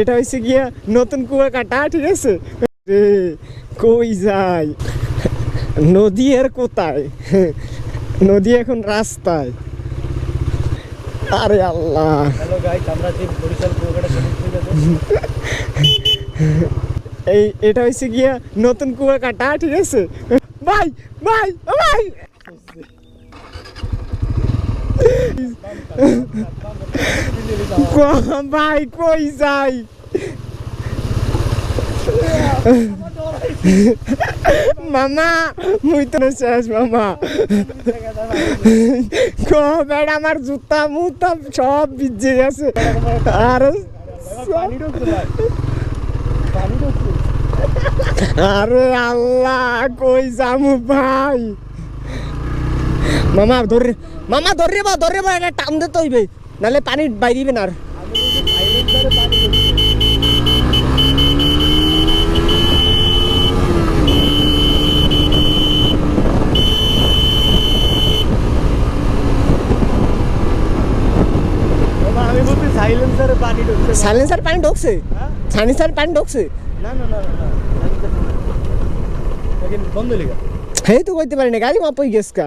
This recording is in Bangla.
এটা হচ্ছে গিয়া নতুন কুয়াকাটা, ঠিক আছে? কই যাই, নদী আর কোথায়? নদী এখন রাস্তায়। আরে আল্লাহ, হ্যালো গাইস, আমরা যে বরিশাল কুয়াকাটা এটা হচ্ছে গিয়া নতুন কুয়াকাটা, ঠিক আছে? ভাই ভাই ভাই, ভাই কই যাই? মামা মুই তো শেষ মামা। বেড়া আমার জুতা মুতা সব ভিজে গেছে। আরে আরে আল্লাহ, কই যামু ভাই? মামা ধরে, মামা ধরে বা এটা টান দিতে হইবে, নাহলে পানি বাইরিবে না। আর আমি বলছি সাইলেন্সারে পানি ঢুকছে। সাইলেন্সার পানি ঢুকছে? সাইলেন্সার পানি ঢুকছে? না না না না, বন্ধ লেগে হে তো কইতে পারি না, গাড়ি মাপই গেছ কা।